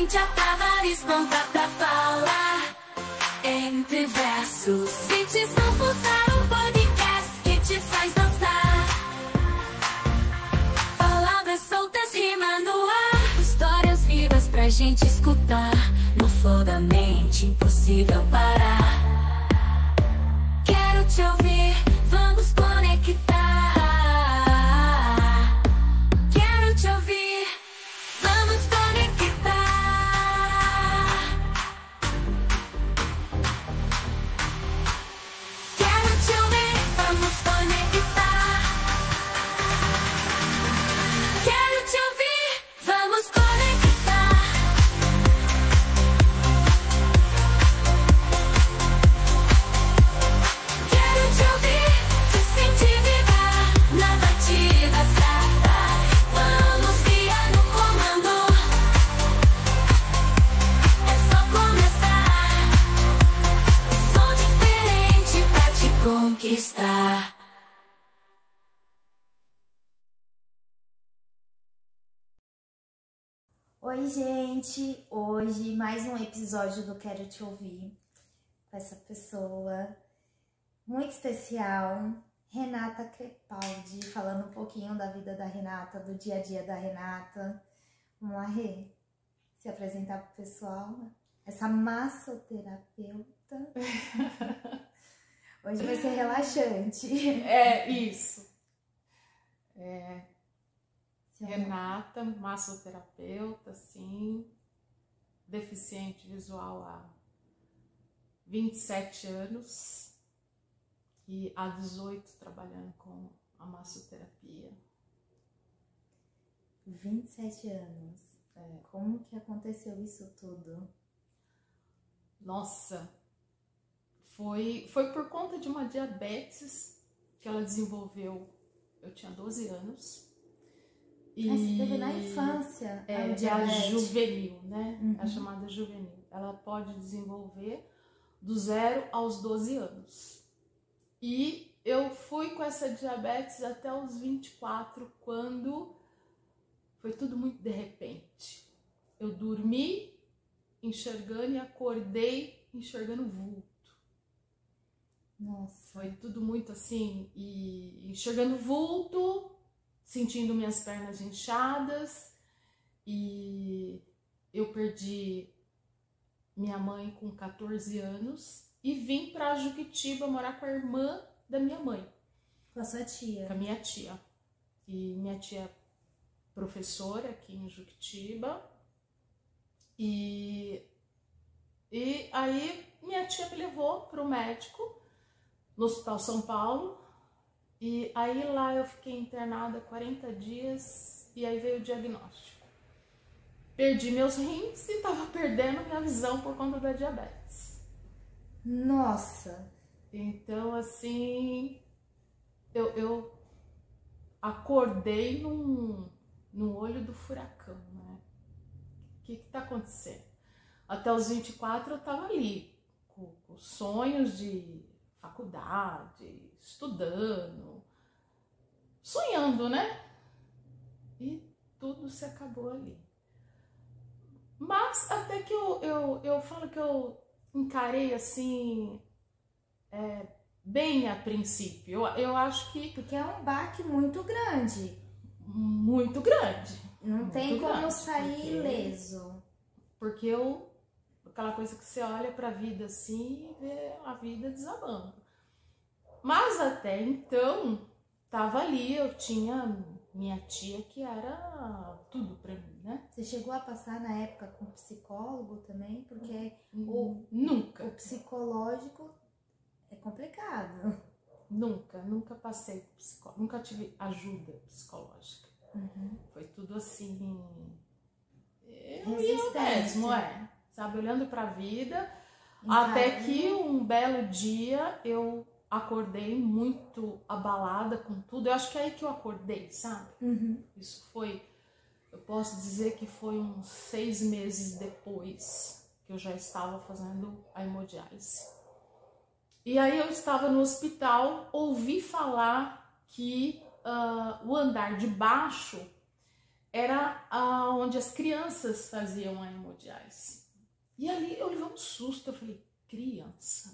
mente a travar, pronta pra falar. Entre versos, sente som pulsar, um podcast que te faz dançar. Palavras soltas, rima no ar, histórias vivas pra gente escutar. No flow da mente, impossível parar. Quero te ouvir, vamos conectar. Quero te ouvir, vamos conectar. Quero te ouvir, vamos conectar. Quero te ouvir, vamos conectar. Quero te ouvir, te sentir vibrar na batida certa. Vamos guiar no comando. É só começar. Som diferente pra te conquistar. Oi, gente! Hoje mais um episódio do Quero Te Ouvir com essa pessoa muito especial, Renata Crepaldi, falando um pouquinho da vida da Renata, do dia a dia da Renata. Vamos lá, Rê, se apresentar pro pessoal. Essa massoterapeuta. Hoje vai ser relaxante. É isso. Se Renata, massoterapeuta, sim, deficiente visual há 27 anos e há 18 trabalhando com a massoterapia. 27 anos. Como que aconteceu isso tudo? Nossa, foi por conta de uma diabetes que ela desenvolveu. Eu tinha 12 anos. E Você teve na infância a a diabetes. juvenil, né? Uhum. A chamada juvenil. Ela pode desenvolver do 0 aos 12 anos. E eu fui com essa diabetes até os 24, quando foi tudo muito de repente. Eu dormi enxergando e acordei enxergando vulto. Nossa. Foi tudo muito assim, e enxergando vulto, sentindo minhas pernas inchadas, e eu perdi minha mãe com 14 anos e vim para Juquitiba morar com a irmã da minha mãe, Com a sua tia. com a minha tia. E minha tia é professora aqui em Juquitiba, e aí minha tia me levou para o médico no Hospital São Paulo. E aí lá eu fiquei internada 40 dias e aí veio o diagnóstico. Perdi meus rins e tava perdendo minha visão por conta da diabetes. Nossa. Então, assim, eu acordei no olho do furacão, né? O que tá acontecendo? Até os 24 eu tava ali, com sonhos de faculdade, estudando, sonhando, né? E tudo se acabou ali. Mas até que eu falo que eu encarei assim, bem a princípio. Eu acho que Porque é um baque muito grande. muito grande. Não Muito tem como grande, sair porque- ileso. Porque aquela coisa que você olha pra vida assim e vê a vida desabando. Mas até então, tava ali, eu tinha minha tia que era tudo pra mim, né? Você chegou a passar na época com psicólogo também? Porque Nunca, o psicológico é complicado. nunca passei por psicólogo, nunca tive ajuda psicológica. Uhum. Foi tudo assim, eu Resistência. mesmo, sabe, olhando pra vida, Encarando. até que um belo dia eu acordei muito abalada com tudo. Eu acho que é aí que eu acordei, sabe? Uhum. Isso foi, eu posso dizer que foi uns 6 meses depois que eu já estava fazendo a hemodiálise. E aí eu estava no hospital, ouvi falar que o andar de baixo era onde as crianças faziam a hemodiálise. E ali eu levei um susto, eu falei, criança?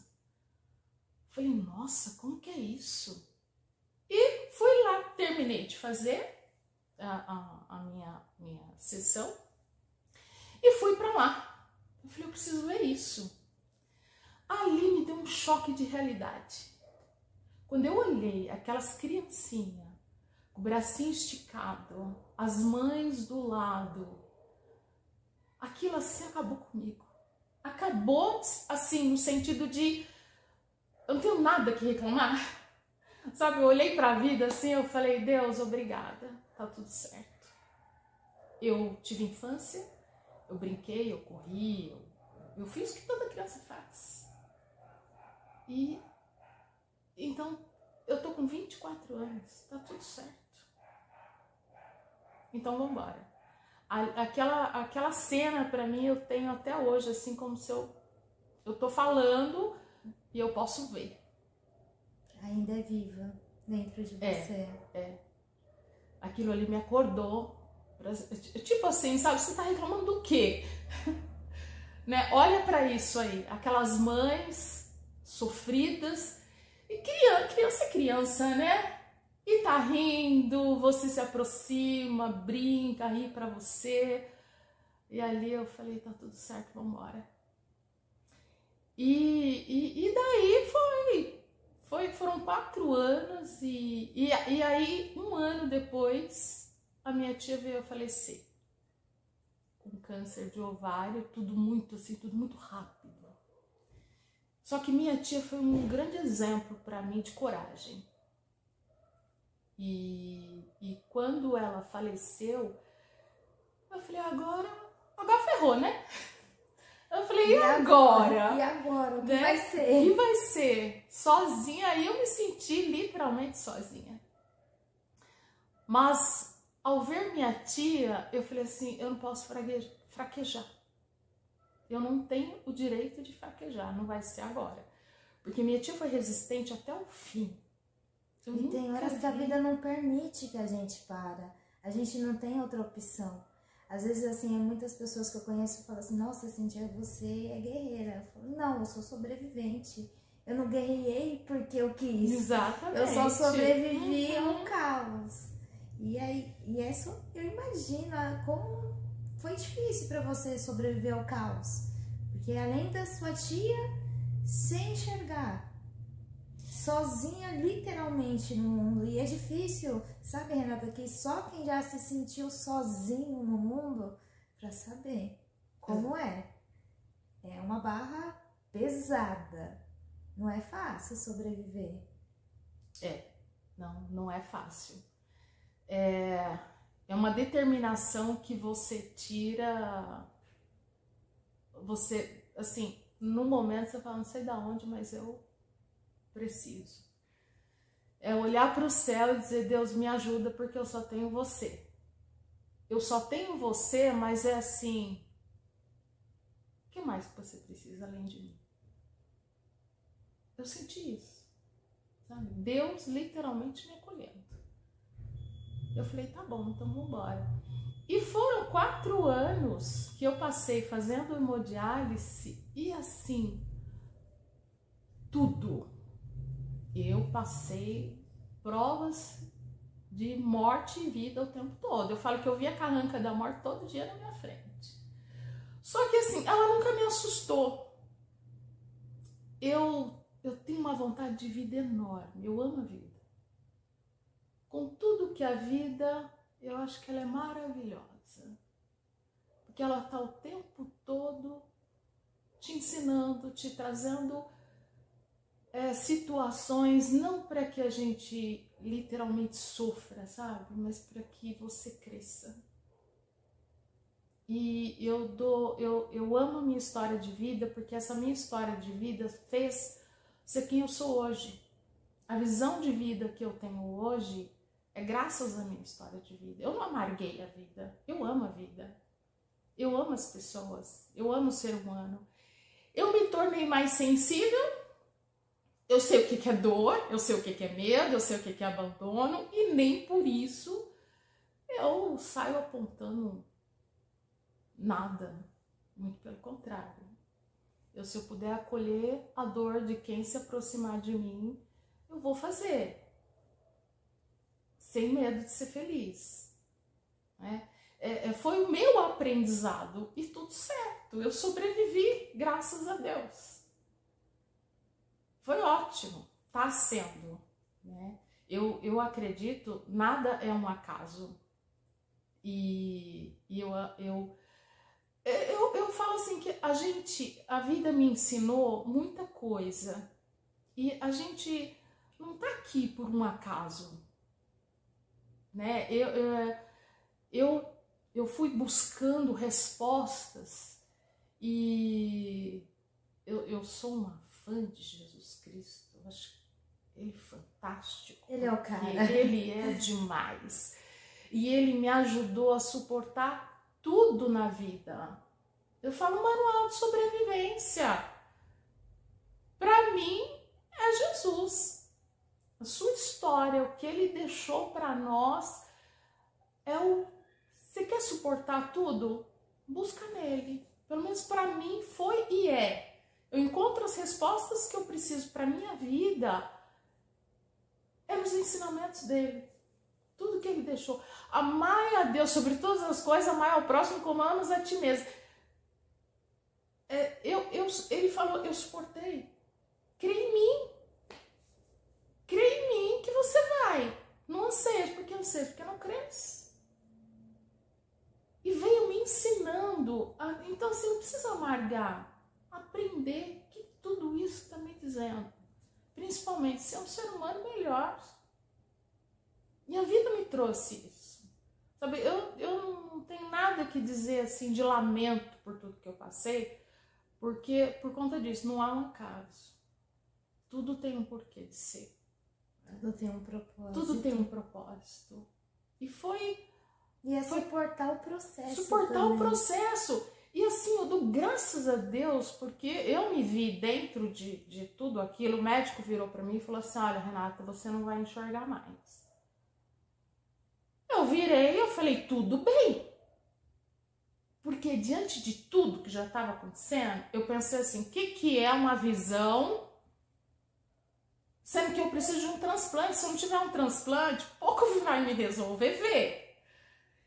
Eu falei, nossa, como que é isso? E fui lá, terminei de fazer a minha sessão e fui para lá. Eu falei, eu preciso ver isso. Ali me deu um choque de realidade. Quando eu olhei aquelas criancinhas, com o bracinho esticado, as mães do lado, aquilo assim acabou comigo. Acabou assim, no sentido de, eu não tenho nada que reclamar. Sabe, eu olhei para a vida assim, eu falei, Deus, obrigada, tá tudo certo. Eu tive infância, eu brinquei, eu corri, eu fiz o que toda criança faz. E então eu tô com 24 anos, tá tudo certo. Então vamos embora. Aquela cena para mim eu tenho até hoje, assim como se eu tô falando e eu posso ver. Ainda é viva dentro de você. Aquilo ali me acordou. Tipo assim, sabe? Você tá reclamando do quê? Né? Olha para isso aí. Aquelas mães sofridas. E criança é criança, né? E tá rindo, você se aproxima, brinca, ri pra você. E ali eu falei, tá tudo certo, vambora. E daí foram 4 anos e aí 1 ano depois a minha tia veio a falecer. Com câncer de ovário, tudo muito rápido. Só que minha tia foi um grande exemplo para mim de coragem. E quando ela faleceu, eu falei, agora ferrou, né? Eu falei, e agora? E agora? O que né? vai ser? O que vai ser? Sozinha, aí eu me senti literalmente sozinha. Mas ao ver minha tia, eu falei assim, eu não posso fraquejar. Eu não tenho o direito de fraquejar, não vai ser agora. Porque minha tia foi resistente até o fim. E tem horas que a vida não permite que a gente para. A gente não tem outra opção. Às vezes, assim, muitas pessoas que eu conheço falam assim, nossa, Cíntia, você é guerreira. Eu falo, não, eu sou sobrevivente. Eu não guerreiei porque eu quis. Exatamente. Eu só sobrevivi ao caos. E aí, isso eu imagino como foi difícil para você sobreviver ao caos. Porque além da sua tia, sem enxergar, sozinha literalmente no mundo. E é difícil, sabe, Renata, que só quem já se sentiu sozinho no mundo para saber como é. É uma barra pesada. Não é fácil sobreviver. Não é fácil. É uma determinação que você tira, você, assim, no momento você fala, não sei de onde, mas eu preciso. É olhar para o céu e dizer, Deus, me ajuda porque eu só tenho você. Eu só tenho você, mas é assim, o que mais que você precisa além de mim? Eu senti isso, sabe? Deus literalmente me acolhendo. Eu falei, tá bom, então vamos embora. E foram 4 anos que eu passei fazendo hemodiálise e assim, tudo. Eu passei provas de morte e vida o tempo todo. Eu falo que eu via a carranca da morte todo dia na minha frente. Só que assim, ela nunca me assustou. Eu tenho uma vontade de vida enorme, eu amo a vida. Com tudo que a vida, eu acho que ela é maravilhosa. Porque ela está o tempo todo te ensinando, te trazendo situações, não para que a gente literalmente sofra, sabe? Mas para que você cresça. E eu amo a minha história de vida, porque essa minha história de vida fez ser quem eu sou hoje. A visão de vida que eu tenho hoje é graças à minha história de vida. Eu não amarguei a vida, eu amo a vida. Eu amo as pessoas, eu amo o ser humano. Eu me tornei mais sensível, eu sei o que é dor, eu sei o que é medo, eu sei o que é abandono, e nem por isso eu saio apontando nada, muito pelo contrário. Se eu puder acolher a dor de quem se aproximar de mim, eu vou fazer, sem medo de ser feliz, né? Foi o meu aprendizado e tudo certo, eu sobrevivi, graças a Deus. Foi ótimo, tá sendo, né? Eu acredito, nada é um acaso. E eu falo assim que a vida me ensinou muita coisa. E a gente não tá aqui por um acaso, né? Eu fui buscando respostas e eu sou uma fã de Jesus Cristo. Eu acho ele fantástico. Ele é o cara. Ele é demais. E ele me ajudou a suportar tudo na vida. Eu falo manual de sobrevivência. Para mim é Jesus. A sua história, o que ele deixou para nós Você quer suportar tudo? Busca nele. Pelo menos para mim foi e é. Eu encontro as respostas que eu preciso para minha vida nos ensinamentos dele. Tudo que ele deixou. Amai a Deus sobre todas as coisas, amai ao próximo como amas a ti mesmo. Ele falou, eu suportei. Crê em mim. Crê em mim que você vai. Não anseja, porque anseja, porque não crês. E veio me ensinando. Então você não precisa amargar. Aprender que tudo isso está me dizendo. Principalmente ser um ser humano melhor. E a vida me trouxe isso. Sabe, eu não tenho nada que dizer assim de lamento por tudo que eu passei, porque por conta disso não há um acaso. Tudo tem um porquê de ser. Tudo tem um propósito. Tudo tem um propósito. E foi... E é suportar o processo. Suportar também. o processo. E assim, eu dou graças a Deus, porque eu me vi dentro de tudo aquilo. O médico virou para mim e falou assim, olha, Renata, você não vai enxergar mais. Eu virei e eu falei, tudo bem. Porque diante de tudo que já estava acontecendo, eu pensei assim, o que é uma visão, sendo que eu preciso de um transplante. Se eu não tiver um transplante, pouco vai me resolver ver.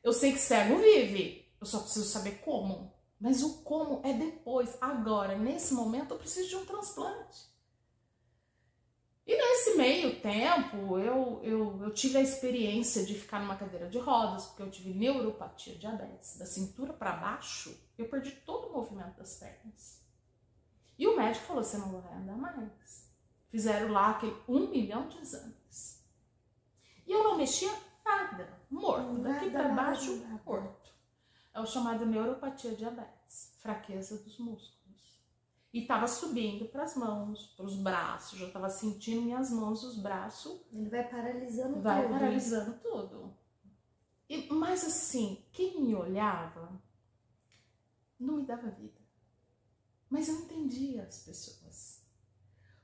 Eu sei que cego vive, eu só preciso saber como. Mas o como é depois. Agora, nesse momento, eu preciso de um transplante. E nesse meio tempo, eu tive a experiência de ficar numa cadeira de rodas, porque eu tive neuropatia, diabetes. Da cintura para baixo, eu perdi todo o movimento das pernas. E o médico falou, você não vai andar mais. Fizeram lá aquele 1 milhão de exames. E eu não mexia nada, morto. Daqui para baixo, morto. É o chamado neuropatia diabetes, fraqueza dos músculos. E estava subindo para as mãos, para os braços, já estava sentindo minhas mãos e os braços. Ele vai paralisando tudo. Vai paralisando tudo. Mas assim, quem me olhava não me dava vida. Mas eu entendia as pessoas.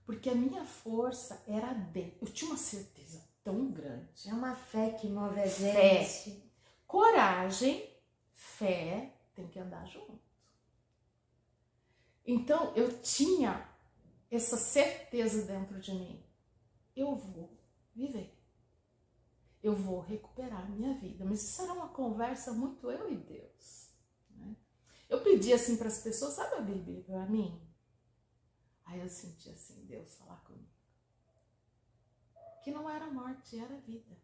Porque a minha força era dentro. Eu tinha uma certeza tão grande. É uma fé que move a Fé. gente. Coragem, fé, tem que andar junto. Então, eu tinha essa certeza dentro de mim. Eu vou viver. Eu vou recuperar minha vida. Mas isso era uma conversa muito eu e Deus. Né? Eu pedi assim para as pessoas, sabe a Bíblia para mim? Aí eu senti assim, Deus falar comigo. Que não era morte, era vida.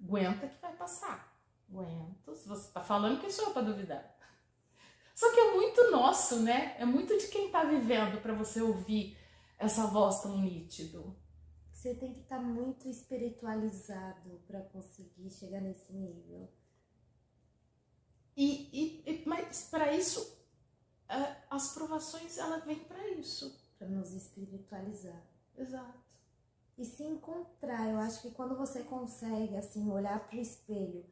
Aguenta que vai passar. Aguenta. Se você está falando, quem sou eu para duvidar? Só que é muito nosso, né? É muito de quem está vivendo para você ouvir essa voz tão nítido. Você tem que estar muito espiritualizado para conseguir chegar nesse nível. Mas para isso, as provações, ela vem para isso. Para nos espiritualizar. Exato. E se encontrar, eu acho que quando você consegue, assim, olhar para o espelho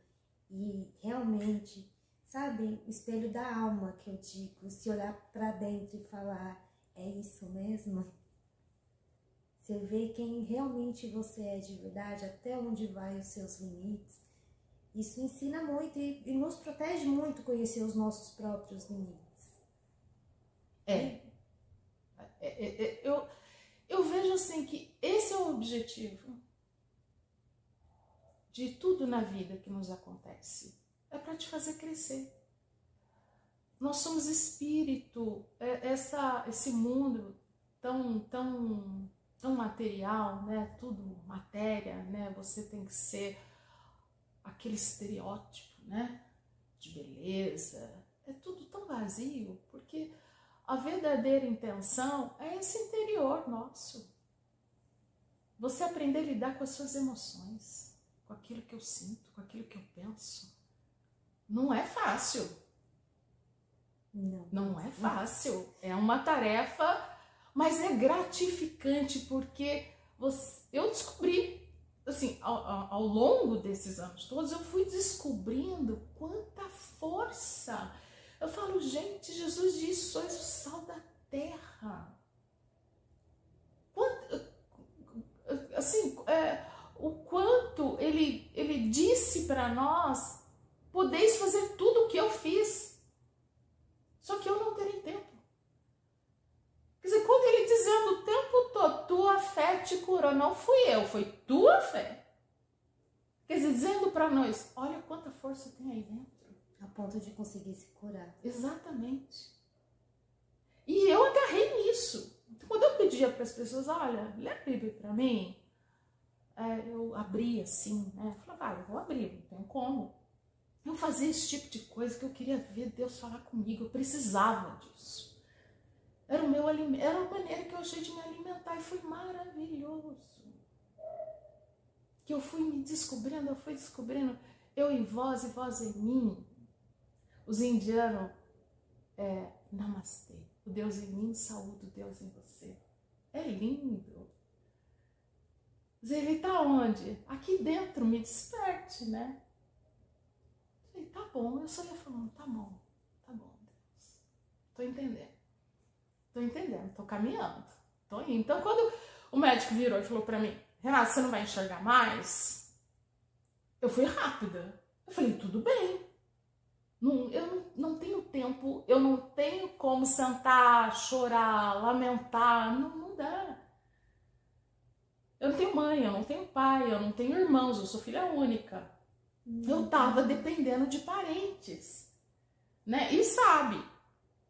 e realmente... Sabe, o espelho da alma que eu digo, se olhar para dentro e falar, é isso mesmo? Você vê quem realmente você é de verdade, até onde vai os seus limites. Isso ensina muito e nos protege muito conhecer os nossos próprios limites. Eu vejo assim que esse é o objetivo de tudo na vida que nos acontece. É para te fazer crescer. Nós somos espírito, esse mundo tão material, né? Tudo matéria, né? Você tem que ser aquele estereótipo, né? De beleza. É tudo tão vazio, porque a verdadeira intenção é esse interior nosso. Você aprender a lidar com as suas emoções, com aquilo que eu sinto, com aquilo que eu penso. Não é fácil. Não é fácil. É uma tarefa, mas é gratificante, porque eu descobri, assim, ao longo desses anos todos, eu fui descobrindo quanta força. Eu falo, gente, Jesus disse, sois o sal da terra. O quanto ele disse para nós, podeis fazer tudo o que eu fiz, só que eu não terei tempo. Quer dizer, quando ele dizendo o tempo todo, tua fé te curou, não fui eu, foi tua fé. Quer dizer, dizendo para nós, olha quanta força tem aí dentro. A ponto de conseguir se curar. Exatamente. E eu agarrei nisso. Então, quando eu pedia para as pessoas, olha, lê a Bíblia para mim, eu abria assim, né? Eu falava, eu vou abrir, não tem como. Eu fazia esse tipo de coisa que eu queria ver Deus falar comigo, eu precisava disso. Era o meu alimento, era a maneira que eu achei de me alimentar e foi maravilhoso. Que eu fui me descobrindo, eu em vós e vós em mim. Os indianos, namastê, o Deus em mim, saúde o Deus em você. É lindo. Ele está onde? Aqui dentro, me desperte, né? Falei, tá bom, eu só ia falando, tá bom, Deus. Tô entendendo, tô caminhando, tô indo. Então, quando o médico virou e falou pra mim, Renata, você não vai enxergar mais? Eu fui rápida. Eu falei, tudo bem. Eu não tenho tempo, eu não tenho como sentar, chorar, lamentar, não dá. Eu não tenho mãe, eu não tenho pai, eu não tenho irmãos, eu sou filha única. Eu tava dependendo de parentes, né? E sabe,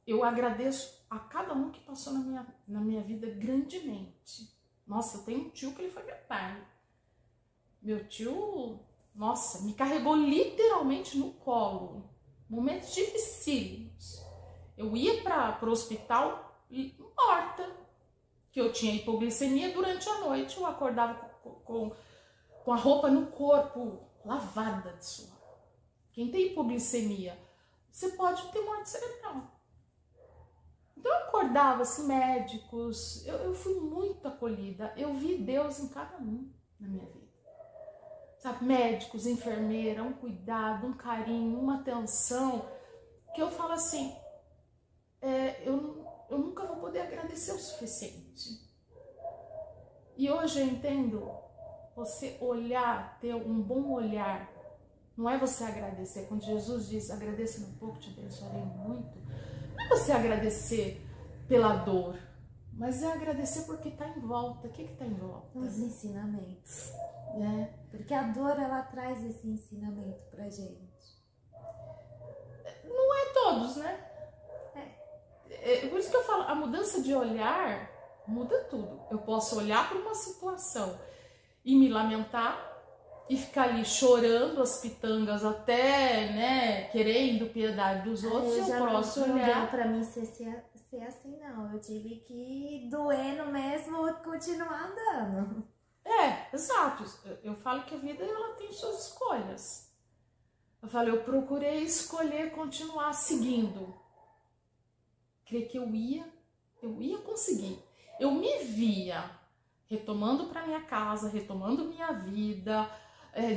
eu agradeço a cada um que passou na minha vida grandemente. Nossa, eu tenho um tio que ele foi meu pai. Meu tio, nossa, me carregou literalmente no colo. Momentos dificílimos. Eu ia para o hospital morta, que eu tinha hipoglicemia durante a noite. Eu acordava com a roupa no corpo lavada de suor. Quem tem hipoglicemia, você pode ter morte cerebral. Então eu acordava assim, médicos, eu fui muito acolhida. Eu vi Deus em cada um na minha vida. Sabe, médicos, enfermeira, um cuidado, um carinho, uma atenção, que eu falo assim, eu nunca vou poder agradecer o suficiente. E hoje eu entendo, você olhar, ter um bom olhar, não é você agradecer. Quando Jesus diz, agradeça no pouco, te abençoarei muito, não é você agradecer pela dor, mas é agradecer porque está em volta. O que está em volta? Os ensinamentos. Porque a dor, ela traz esse ensinamento pra gente. Não é todos, né? Por isso que eu falo, a mudança de olhar muda tudo. Eu posso olhar para uma situação e me lamentar e ficar ali chorando as pitangas até, né, querendo piedade dos outros. Eu posso olhar. Não deu pra mim ser assim, não. Eu tive que doendo mesmo continuar andando. Exato. Eu falo que a vida, ela tem suas escolhas. Eu falo, eu procurei escolher continuar seguindo. Creio que eu ia conseguir. Eu me via retomando para minha casa, retomando minha vida,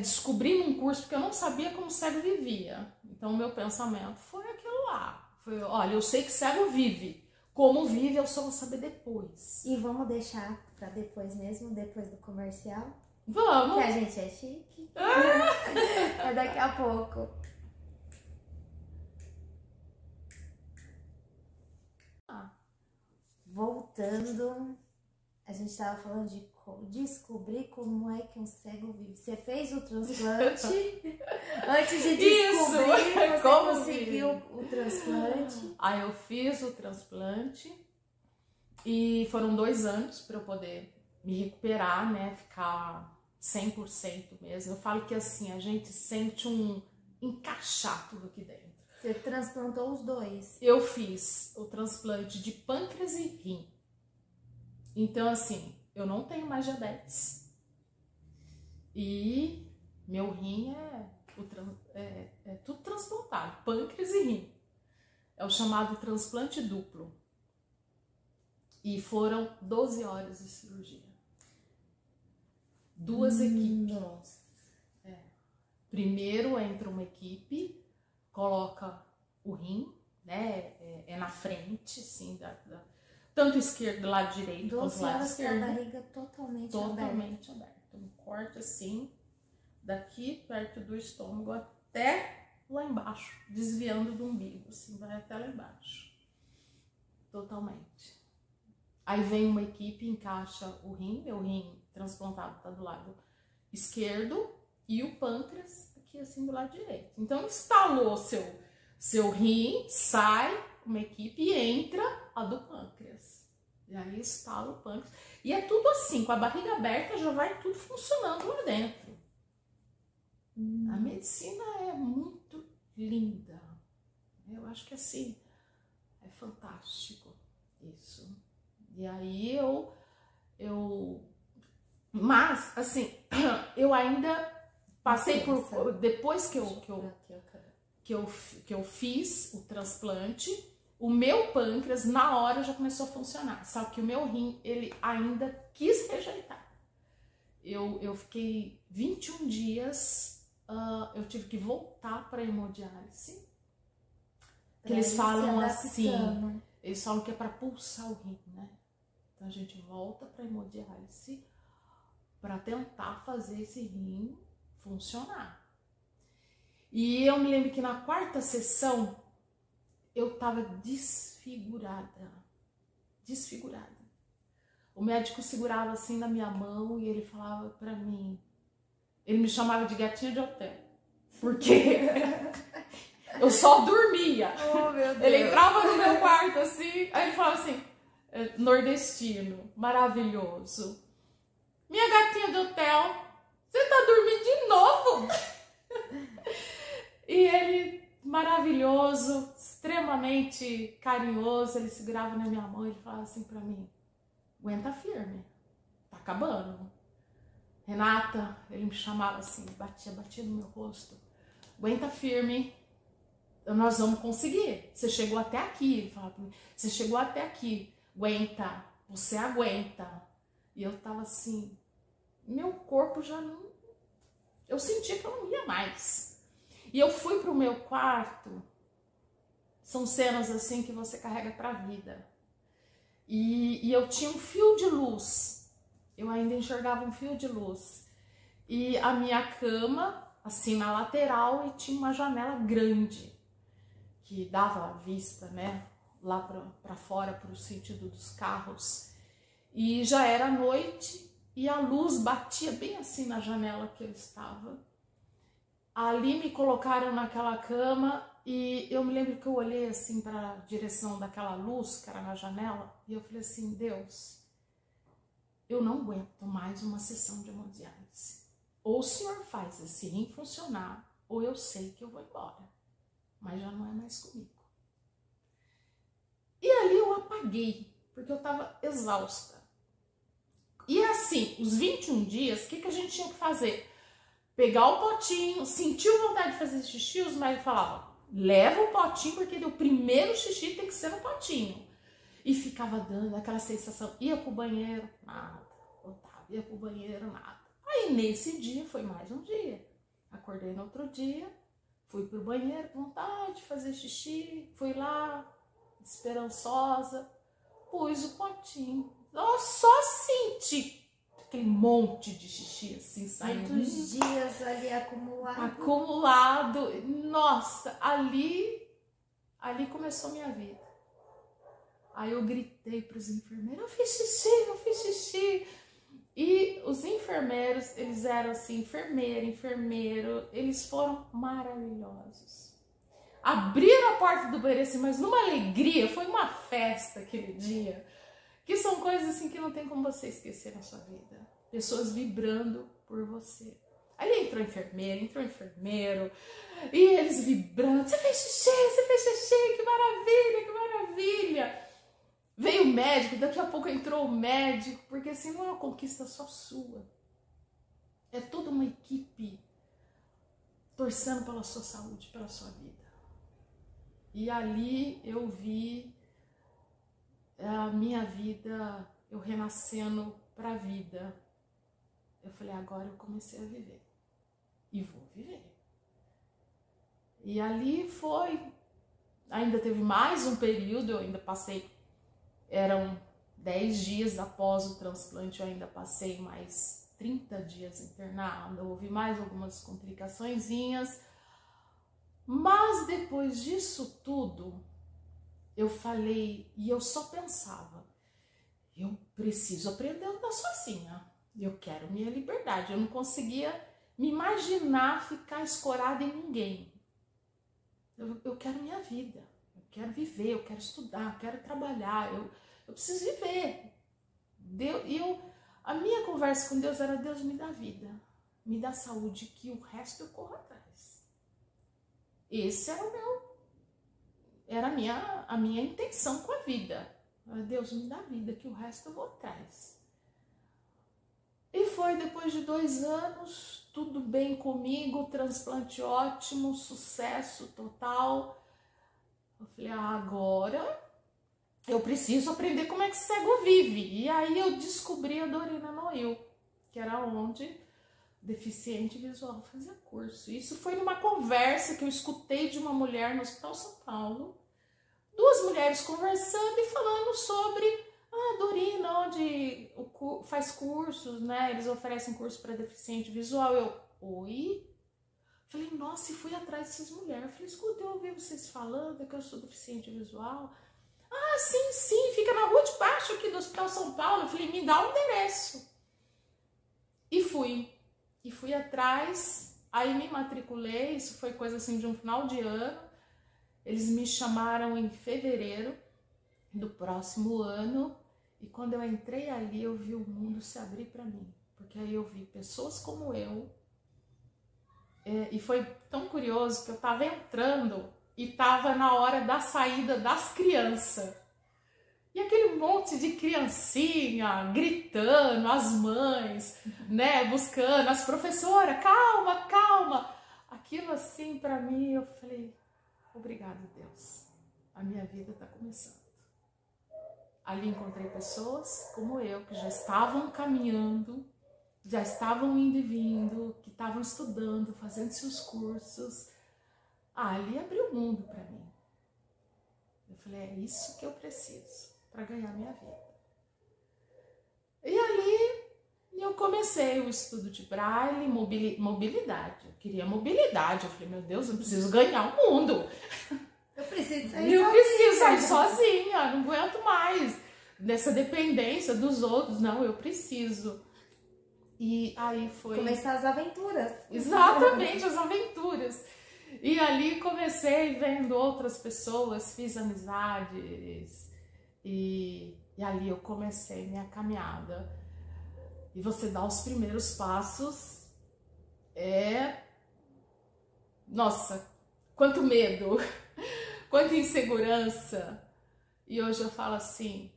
descobrindo um curso, porque eu não sabia como cego vivia. Então, o meu pensamento foi aquilo lá. Foi, olha, eu sei que cego vive. Como vive, eu só vou saber depois. E vamos deixar para depois mesmo, depois do comercial? Vamos! Que a gente é chique. É daqui a pouco. Voltando, a gente tava falando de descobrir como é que um cego vive. Você fez o transplante? Antes de descobrir, você como conseguiu o transplante? Aí eu fiz o transplante e foram 2 anos para eu poder me recuperar, né? Ficar 100% mesmo. Eu falo que assim, a gente sente encaixar tudo aqui dentro. Você transplantou os 2? Eu fiz o transplante de pâncreas e rim. Então, assim, eu não tenho mais diabetes. E meu rim é tudo transplantado, pâncreas e rim. É o chamado transplante duplo. E foram 12 horas de cirurgia. 2 equipes. Nossa. Primeiro entra uma equipe, coloca o rim, né? É na frente, assim, tanto esquerdo do lado direito quanto do lado esquerdo. Com a barriga totalmente aberta. Um corte assim, daqui perto do estômago até lá embaixo, desviando do umbigo, assim, vai até lá embaixo. Totalmente. Aí vem uma equipe, encaixa o rim, meu rim transplantado tá do lado esquerdo e o pâncreas aqui assim do lado direito. Então instalou seu rim, sai uma equipe e entra a do pâncreas. E aí instala o pâncreas. E é tudo assim, com a barriga aberta já vai tudo funcionando lá dentro. A medicina é muito linda. Eu acho que assim, é fantástico isso. E aí mas assim, eu ainda passei por, depois que eu fiz o transplante, o meu pâncreas na hora já começou a funcionar, só que o meu rim, ele ainda quis rejeitar. Eu fiquei 21 dias, eu tive que voltar para hemodiálise, que eles falam assim, eles falam que é para pulsar o rim, né? Então a gente volta para hemodiálise para tentar fazer esse rim funcionar. E eu me lembro que na 4ª sessão eu tava desfigurada. O médico segurava assim na minha mão e ele falava pra mim, ele me chamava de gatinha de hotel, porque eu só dormia. Oh, meu Deus. Ele entrava no meu quarto assim, aí ele falava assim, nordestino, maravilhoso. Minha gatinha de hotel, você tá dormindo de novo? E ele, maravilhoso, extremamente carinhoso, ele segurava na minha mão e ele falava assim pra mim, aguenta firme, tá acabando. Renata, ele me chamava assim, batia no meu rosto, aguenta firme, nós vamos conseguir, você chegou até aqui, ele falava pra mim, você chegou até aqui, aguenta, você aguenta. E eu tava assim, meu corpo já não, eu sentia que eu não ia mais. E eu fui pro meu quarto, são cenas assim que você carrega pra vida. E eu tinha um fio de luz, eu ainda enxergava um fio de luz. E a minha cama, assim, na lateral, e tinha uma janela grande, que dava vista, né, lá pra fora, pro sentido dos carros. E já era noite e a luz batia bem assim na janela que eu estava. Ali me colocaram naquela cama e eu me lembro que eu olhei assim para a direção daquela luz que era na janela e eu falei assim, Deus, eu não aguento mais uma sessão de hemodiálise. Ou o Senhor faz esse rim funcionar, ou eu sei que eu vou embora, mas já não é mais comigo. E ali eu apaguei, porque eu estava exausta. E assim, os 21 dias, o que a gente tinha que fazer? Pegar o potinho, sentiu vontade de fazer xixi, os médicos falavam, leva o potinho, porque o primeiro xixi tem que ser no potinho. E ficava dando aquela sensação, ia pro banheiro, nada, voltava, ia pro banheiro, nada. Aí nesse dia, foi mais um dia. Acordei no outro dia, fui pro banheiro, com vontade de fazer xixi, fui lá, esperançosa, pus o potinho. Eu só senti aquele monte de xixi assim saindo. Muitos dias ali Acumulado. Nossa, ali começou minha vida. Aí eu gritei para os enfermeiros, eu fiz xixi. E os enfermeiros, eles eram assim, enfermeiro, eles foram maravilhosos. Abriram a porta do banheiro assim, mas numa alegria, foi uma festa aquele dia. Que são coisas assim que não tem como você esquecer na sua vida. Pessoas vibrando por você. Aí entrou enfermeiro, e eles vibrando, você fez xixi, que maravilha. Veio o médico, daqui a pouco entrou o médico, porque assim não é uma conquista só sua. É toda uma equipe torcendo pela sua saúde, pela sua vida. E ali eu vi a minha vida, eu renascendo para a vida. Eu falei, agora eu comecei a viver. E vou viver. E ali foi, ainda teve mais um período, eu ainda passei, eram 10 dias após o transplante, eu ainda passei mais 30 dias internada, houve mais algumas complicaçõezinhas, mas depois disso tudo, eu falei, e eu só pensava, eu preciso aprender a andar sozinha, eu quero minha liberdade, eu não conseguia me imaginar ficar escorada em ninguém. Eu quero minha vida, eu quero viver, eu quero estudar, eu quero trabalhar, eu preciso viver. A minha conversa com Deus era, Deus me dá vida, me dá saúde, que o resto eu corro atrás. Esse era a minha intenção com a vida. Deus me dá vida, que o resto eu vou atrás. E foi depois de 2 anos, tudo bem comigo, transplante ótimo, sucesso total. Eu falei, agora eu preciso aprender como é que cego vive. E aí eu descobri a Dorina Noil, que era onde deficiente visual fazia curso. Isso foi numa conversa que eu escutei de uma mulher no Hospital São Paulo. 2 mulheres conversando e falando sobre Dorina, onde faz cursos, né? Eles oferecem curso para deficiente visual. Eu, oi? Falei, nossa, e fui atrás dessas mulheres. Falei, escuta, eu ouvi vocês falando que eu sou deficiente visual. Sim, fica na rua de baixo aqui do Hospital São Paulo. Eu falei, me dá o endereço. E fui atrás, aí me matriculei, isso foi coisa assim de um final de ano. Eles me chamaram em fevereiro do próximo ano, e quando eu entrei ali, eu vi o mundo se abrir para mim, porque aí eu vi pessoas como eu, e foi tão curioso que eu tava entrando e tava na hora da saída das crianças, e aquele monte de criancinha gritando, as mães, né, buscando, as professoras, calma, aquilo assim para mim, eu falei, obrigado, Deus, a minha vida está começando. Ali encontrei pessoas como eu, que já estavam caminhando, já estavam indo e vindo, que estavam estudando, fazendo seus cursos. Ali abriu o mundo para mim. Eu falei, é isso que eu preciso para ganhar minha vida. E ali eu comecei o estudo de braille, mobilidade. Eu queria mobilidade. Eu falei, meu Deus, eu preciso ganhar o mundo. Eu preciso sair sozinha, não aguento mais dessa dependência dos outros. Não, eu preciso. E aí foi... começar as aventuras. Exatamente, as aventuras. E ali comecei vendo outras pessoas, fiz amizades. E ali eu comecei minha caminhada. E você dá os primeiros passos, nossa, quanto medo, quanta insegurança. E hoje eu falo assim,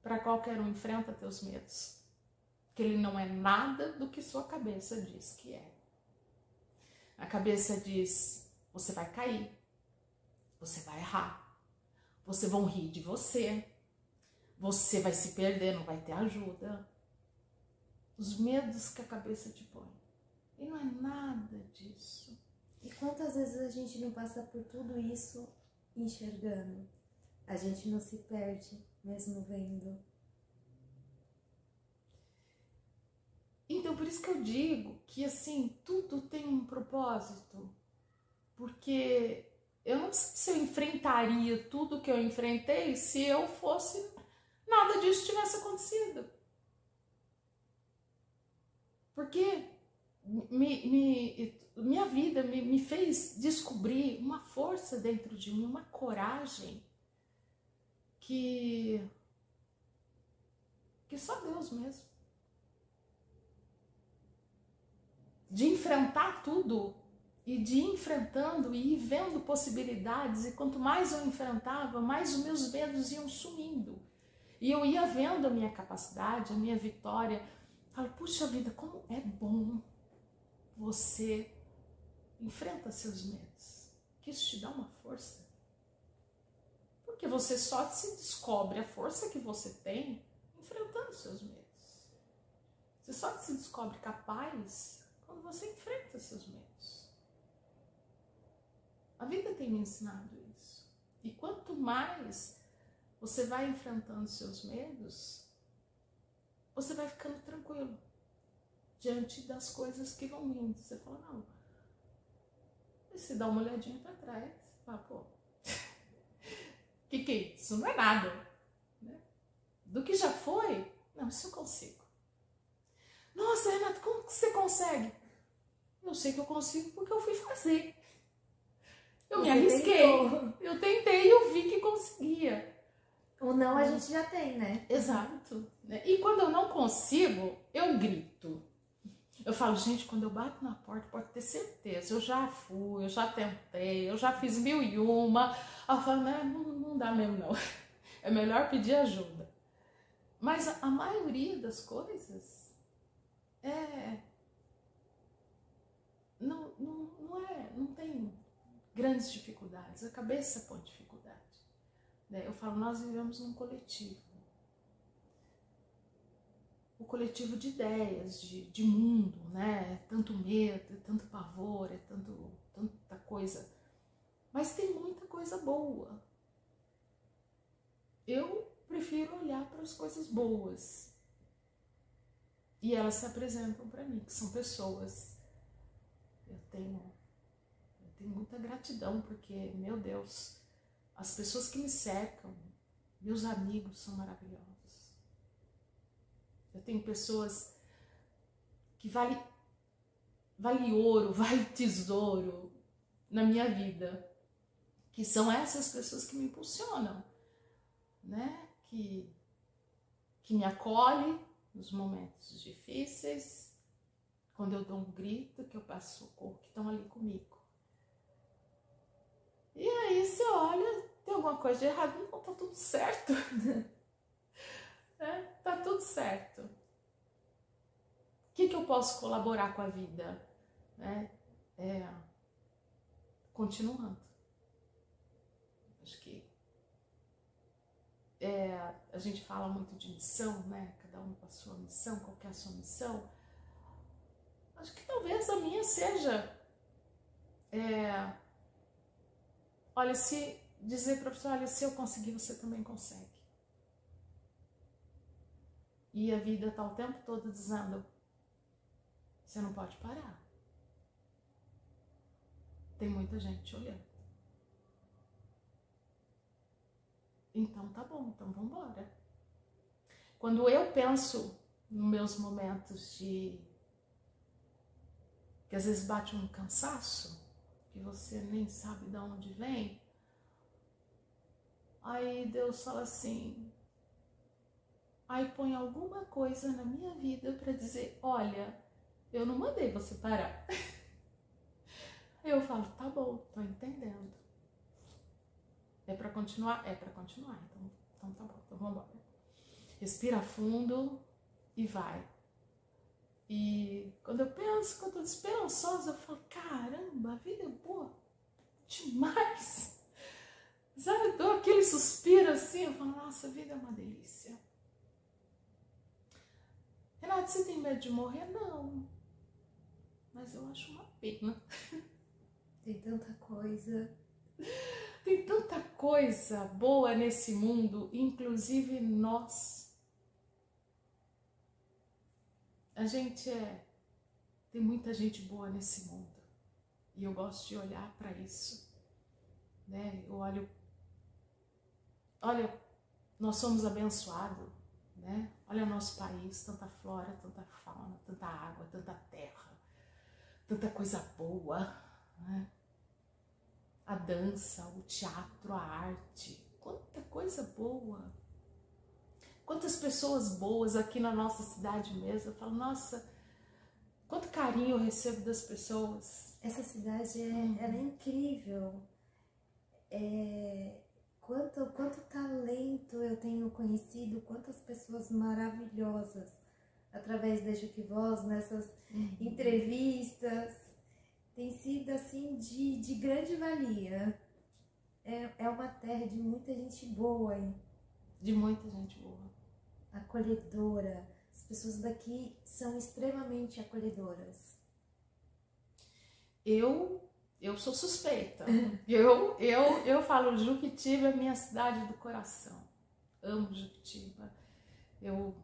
para qualquer um, enfrenta teus medos, que ele não é nada do que sua cabeça diz que é. A cabeça diz, você vai cair, você vai errar, vocês vão rir de você vai se perder, não vai ter ajuda. Os medos que a cabeça te põe. E não é nada disso. E quantas vezes a gente não passa por tudo isso enxergando? A gente não se perde, mesmo vendo. Então, por isso que eu digo que, assim, tudo tem um propósito. Porque eu não sei se eu enfrentaria tudo que eu enfrentei se eu fosse... nada disso tivesse acontecido. Porque minha vida me fez descobrir uma força dentro de mim, uma coragem que só Deus mesmo. De enfrentar tudo e de ir enfrentando e ir vendo possibilidades, e quanto mais eu enfrentava, mais os meus medos iam sumindo. E eu ia vendo a minha capacidade, a minha vitória. Falo, puxa vida, como é bom você enfrenta seus medos. Que isso te dá uma força. Porque você só se descobre a força que você tem enfrentando seus medos. Você só se descobre capaz quando você enfrenta seus medos. A vida tem me ensinado isso. E quanto mais você vai enfrentando seus medos, você vai ficando tranquilo diante das coisas que vão vindo. Você fala, não. E você dá uma olhadinha para trás, fala, pô, que é isso? Não é nada. Né? Do que já foi, não, isso eu consigo. Nossa, Renata, como que você consegue? Eu sei que eu consigo porque eu fui fazer. Eu me arrisquei, eu tentei e eu vi que conseguia. O não a gente já tem, né? Exato. E quando eu não consigo, eu grito. Eu falo, gente, quando eu bato na porta, pode ter certeza. Eu já fui, eu já tentei, eu já fiz 1001. Eu falo, não dá mesmo não. É melhor pedir ajuda. Mas a maioria das coisas não tem grandes dificuldades. A cabeça põe dificuldade. Eu falo, nós vivemos num coletivo. O coletivo de ideias, de mundo, né? É tanto medo, é tanto pavor, é tanta coisa. Mas tem muita coisa boa. Eu prefiro olhar para as coisas boas. E elas se apresentam para mim, que são pessoas. Eu tenho muita gratidão, porque, meu Deus, as pessoas que me cercam, meus amigos são maravilhosos. Eu tenho pessoas que vale ouro, vale tesouro na minha vida, que são essas pessoas que me impulsionam, né? Que me acolhem nos momentos difíceis, quando eu dou um grito, que eu peço socorro, que estão ali comigo. E aí você olha, tem alguma coisa de errado? Não, tá tudo certo. Tá tudo certo. O que eu posso colaborar com a vida? Continuando. Acho que a gente fala muito de missão, né? Cada um com a sua missão, qual que é a sua missão? Acho que talvez a minha seja olha, se dizer para você, olha, se eu conseguir, você também consegue. E a vida está o tempo todo dizendo, você não pode parar. Tem muita gente olhando. Então tá bom, então vamos embora. Quando eu penso nos meus momentos que às vezes bate um cansaço, que você nem sabe de onde vem, aí Deus fala assim, aí põe alguma coisa na minha vida para dizer, olha, eu não mandei você parar. Eu falo, tá bom, tô entendendo. É para continuar? É para continuar, então tá bom, então vamos embora. Respira fundo e vai. E quando eu penso que eu tô desesperançosa, eu falo, caramba, a vida é boa demais. Sabe, eu dou aquele suspiro assim, eu falo, nossa, a vida é uma delícia. Renata, você tem medo de morrer? Não. Mas eu acho uma pena. Tem tanta coisa. Tem tanta coisa boa nesse mundo, inclusive nós. tem muita gente boa nesse mundo. E eu gosto de olhar para isso, né? Eu olha, nós somos abençoados, né? Olha o nosso país, tanta flora, tanta fauna, tanta água, tanta terra, tanta coisa boa, né? A dança, o teatro, a arte, quanta coisa boa. Quantas pessoas boas aqui na nossa cidade mesmo. Eu falo, nossa, quanto carinho eu recebo das pessoas. Essa cidade ela é incrível. Quanto talento eu tenho conhecido, quantas pessoas maravilhosas através da Juque Voz, nessas entrevistas. Tem sido assim de grande valia. É uma terra de muita gente boa, hein? De muita gente boa. Acolhedora. As pessoas daqui são extremamente acolhedoras. Eu sou suspeita. Eu falo, Juquitiba é minha cidade do coração. Amo Juquitiba. Eu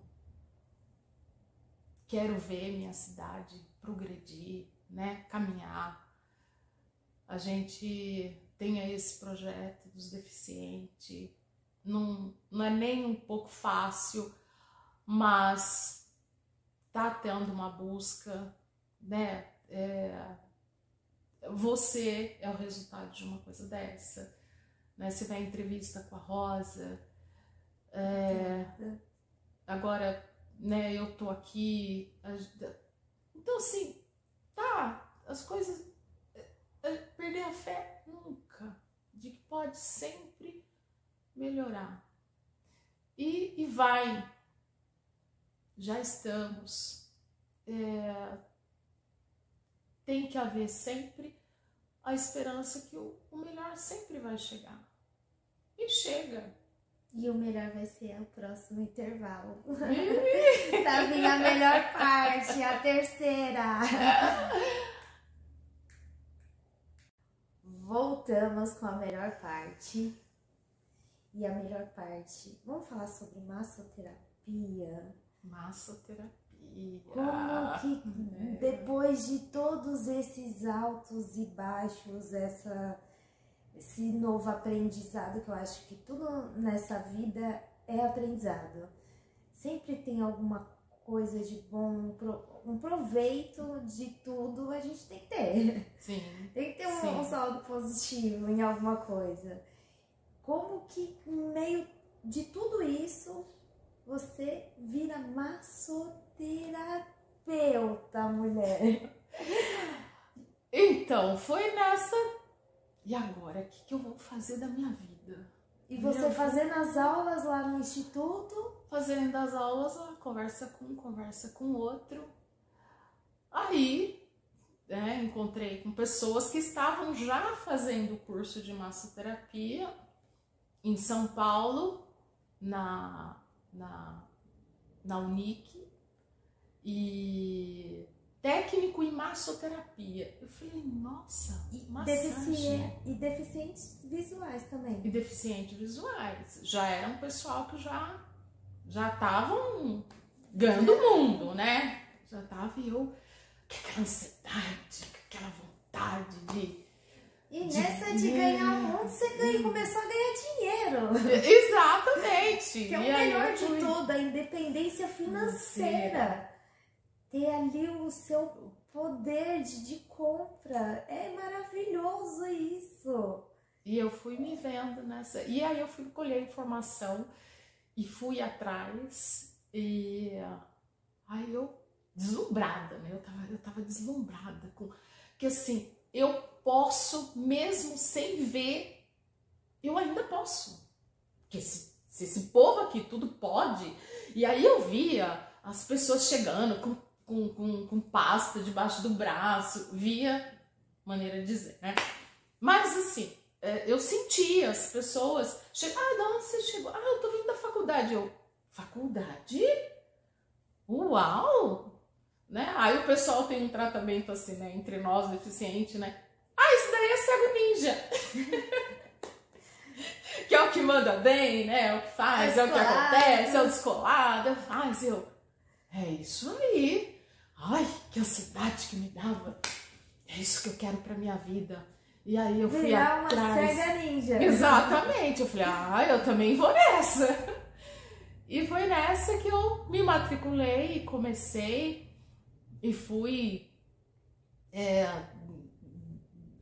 quero ver minha cidade progredir, né? Caminhar. A gente tem esse projeto dos deficientes. Não é nem um pouco fácil, mas tá tendo uma busca, né? Você é o resultado de uma coisa dessa, né? Você vai em entrevista com a Rosa, agora, né? Eu tô aqui, então assim, tá, as coisas, perder a fé nunca, de que pode sempre melhorar, e vai, já estamos, tem que haver sempre a esperança que o melhor sempre vai chegar. E chega. E o melhor vai ser o próximo intervalo. Tá vindo a melhor parte, a terceira. Voltamos com a melhor parte. E a melhor parte, vamos falar sobre massoterapia. Massoterapia. Como que depois de todos esses altos e baixos, esse novo aprendizado, que eu acho que tudo nessa vida é aprendizado. Sempre tem alguma coisa de bom, um proveito de tudo a gente tem que ter. Sim. Tem que ter um saldo positivo em alguma coisa. Como que no meio de tudo isso você vira massoterapeuta, mulher? Então, foi nessa... E agora, o que eu vou fazer da minha vida? E você fazendo as aulas lá no instituto? Fazendo as aulas lá, conversa com um, conversa com outro. Aí, encontrei com pessoas que estavam já fazendo o curso de massoterapia em São Paulo, na Unic, e técnico em massoterapia. Eu falei, nossa, massagem. E deficientes visuais também. E deficientes visuais. Já era um pessoal que já estavam ganhando o mundo, né? Já tava eu com aquela ansiedade, com aquela vontade de... E nessa de ganhar o mundo, você começou a ganhar dinheiro. Exatamente. Que é o melhor de tudo, a independência financeira. Ter ali o seu poder de compra. É maravilhoso isso. E eu fui me vendo nessa... E aí eu fui colher informação e fui atrás. E aí eu deslumbrada, né? Eu tava deslumbrada. Porque assim, eu posso, mesmo sem ver, eu ainda posso. Porque se esse povo aqui tudo pode... E aí eu via as pessoas chegando com pasta debaixo do braço, via, maneira de dizer, né? Mas assim, eu sentia as pessoas chegar, de onde você chegou? Ah, eu tô vindo da faculdade. Eu, faculdade? Uau! Né? Aí o pessoal tem um tratamento assim, né, entre nós, deficiente, né? Ah, isso daí é cego ninja! Que é o que manda bem, né? É o que faz, é o que acontece, é o descolado, é isso aí. Ai, que ansiedade que me dava. É isso que eu quero pra minha vida. E aí eu fui Virar uma atrás. cega ninja. Exatamente. Eu falei, eu também vou nessa. E foi nessa que eu me matriculei e comecei e fui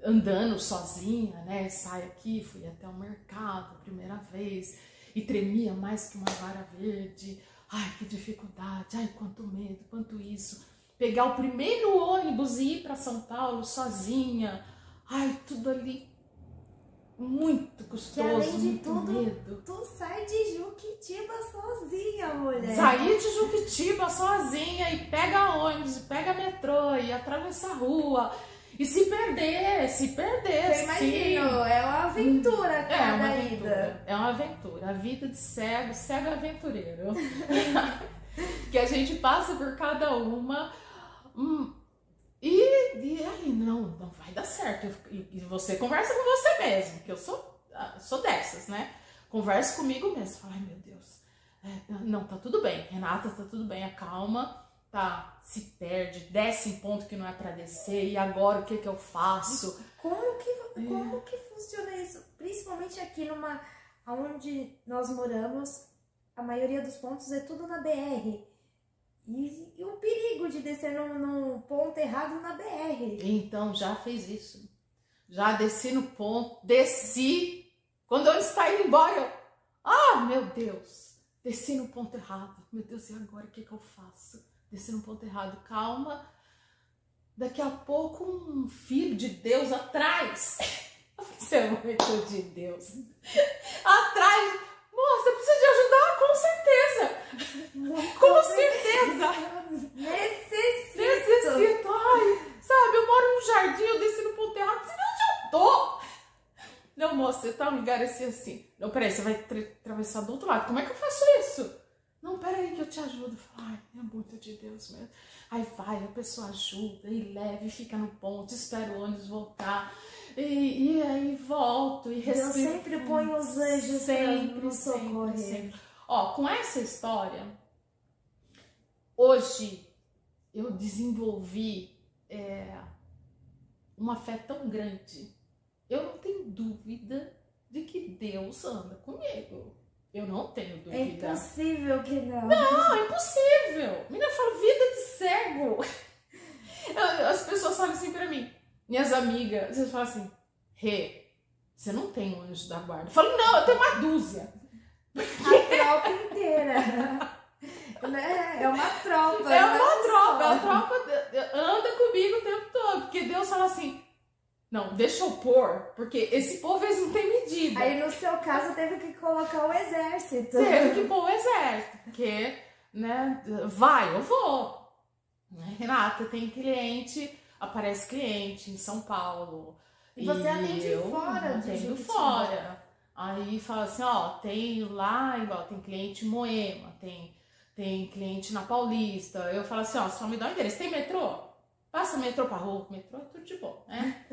andando sozinha, né? Saio aqui, fui até o mercado a primeira vez e tremia mais que uma vara verde. Ai, que dificuldade, ai, quanto medo, quanto isso. Pegar o primeiro ônibus e ir para São Paulo sozinha. Ai, tudo ali muito custoso, Que além de muito tudo, medo. tu sai de Juquitiba sozinha, mulher. Sair de Juquitiba sozinha e pega ônibus, e pega metrô e atravessa a rua. E se perder, Eu imagino, é uma aventura cada ida. É uma aventura. A vida de cego, cego aventureiro. Que a gente passa por cada uma. E aí, não vai dar certo. E você conversa com você mesmo, que eu sou dessas, né? Converso comigo mesmo. Falo, ai meu Deus, não, tá tudo bem, Renata, tá tudo bem, acalma. Tá, se perde, desce em ponto que não é pra descer, e agora o que que eu faço? Como que funciona isso? Principalmente aqui onde nós moramos, a maioria dos pontos é tudo na BR. E o perigo de descer num ponto errado na BR. Então, já fez isso. Já desci no ponto, desci. Quando eu estava indo embora, meu Deus, desci no ponto errado. Meu Deus, e agora o que que eu faço? Desci no ponto errado, calma. Daqui a pouco um filho de Deus atrás. Você é muito de Deus. Atrás. Moça, precisa de ajuda? Com certeza. Com certeza. Necessito. Ai, sabe, eu moro num jardim, eu desci no ponto errado. Senão onde eu tô? Não, moça, você tá um lugar assim. Não, peraí, você vai atravessar do outro lado. Como é que eu faço isso? Não, peraí que eu te ajudo. Ai, é muito de Deus mesmo. Aí vai, a pessoa ajuda e leva e fica no ponto, espera o ônibus voltar. E aí volto e Deus sempre põe os anjos sempre. Ó, com essa história, hoje eu desenvolvi uma fé tão grande. Eu não tenho dúvida de que Deus anda comigo. Eu não tenho dúvida. É impossível que não. Não, é impossível. Menina, eu falo, vida de cego. As pessoas falam assim pra mim, minhas amigas, eles falam assim, você não tem um anjo da guarda. Eu falo, não, eu tenho uma dúzia. A tropa inteira. É uma tropa. É uma tropa. A tropa anda comigo o tempo todo. Porque Deus fala assim, não, deixa eu pôr, porque esse povo eles não tem medida. Aí no seu caso teve que colocar o exército. Teve que pôr o exército, porque, né, eu vou. Renata, tem cliente, aparece cliente em São Paulo. E você atende fora de Atendo Juquitiba. fora. Aí fala assim, tem lá, igual, tem cliente em Moema, tem cliente na Paulista. Eu falo assim, só me dá o endereço. Tem metrô? Passa metrô pra rua. Metrô é tudo de bom, né?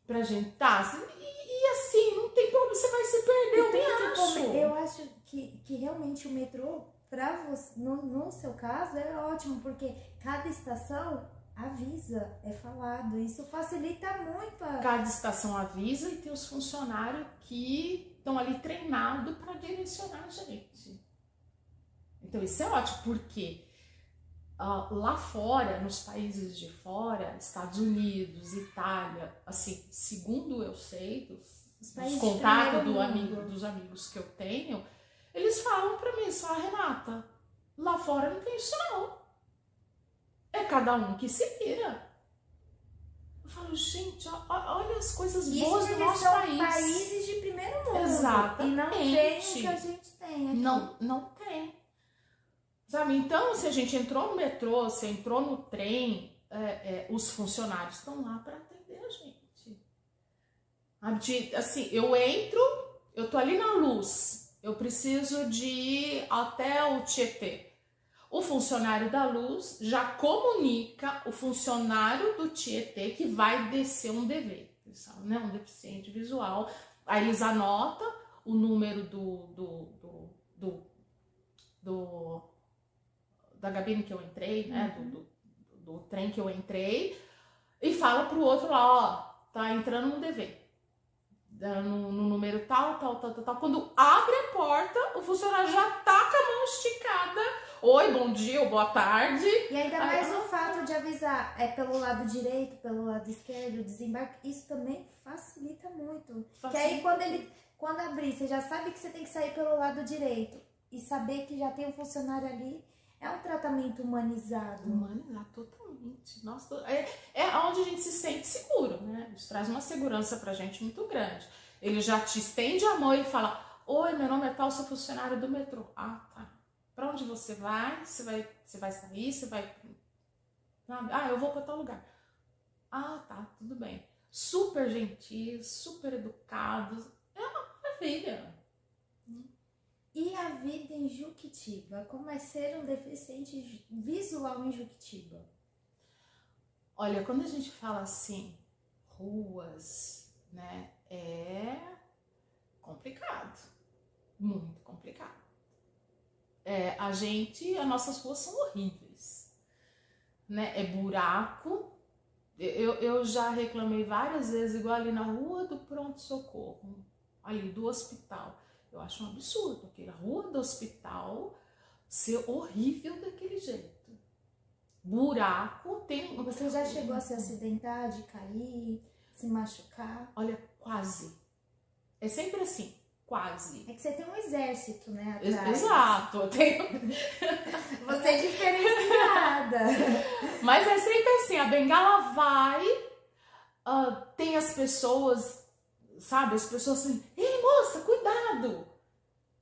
Pra gente, e assim, não tem problema, você vai se perder, eu nem acho. Eu acho que realmente o metrô, pra você, no seu caso, é ótimo, porque cada estação avisa, é falado, isso facilita muito Cada estação avisa e tem os funcionários que estão ali treinados para direcionar a gente. Então isso é ótimo, porque lá fora, nos países de fora, Estados Unidos, Itália, assim, segundo eu sei, dos contatos dos amigos que eu tenho, eles falam pra mim, Renata, lá fora não tem isso não. É cada um que se vira. Eu falo, gente, olha as coisas boas do nosso país. São países de primeiro mundo. Exatamente. E não tem o que a gente tem aqui. Não tem. Sabe, então, se a gente entrou no metrô, se entrou no trem, os funcionários estão lá para atender a gente. Assim, eu entro, eu tô ali na luz, eu preciso de ir até o Tietê. O funcionário da luz já comunica o funcionário do Tietê que vai descer um DV, né, um deficiente visual. Aí eles anotam o número da cabine que eu entrei, né, do trem que eu entrei e fala pro outro lá, ó, tá entrando um DV. No número tal. Quando abre a porta, o funcionário já tá com a mão esticada. Oi, bom dia ou boa tarde. E ainda mais o fato de avisar pelo lado direito, pelo lado esquerdo, o desembarque, isso também facilita muito. Porque aí quando abrir, você já sabe que você tem que sair pelo lado direito e saber que já tem um funcionário ali, é um tratamento humanizado. Humanizado, totalmente. Nossa, é onde a gente se sente seguro, né? Isso traz uma segurança pra gente muito grande. Ele já te estende a mão e fala, oi, meu nome é tal, sou funcionário do metrô. Ah, tá. Pra onde você vai? Você vai sair? Você vai... Ah, eu vou pra tal lugar. Ah, tá, tudo bem. Super gentis, super educados. É uma maravilha. E a vida em Juquitiba? Como é ser um deficiente visual em Juquitiba? Olha, quando a gente fala assim, ruas, né, é complicado. Muito complicado. As nossas ruas são horríveis, né? É buraco. Eu já reclamei várias vezes, igual ali na rua do pronto-socorro, ali do hospital. Eu acho um absurdo, porque a rua do hospital ser horrível daquele jeito. Buraco, tem... Você já chegou a se acidentar, de cair, se machucar? Olha, quase. É sempre assim. Quase. É que você tem um exército, né, atrás. Exato. Eu tenho... Você é diferenciada. Mas é sempre assim, a bengala vai, tem as pessoas, sabe, as pessoas assim, ei moça, cuidado.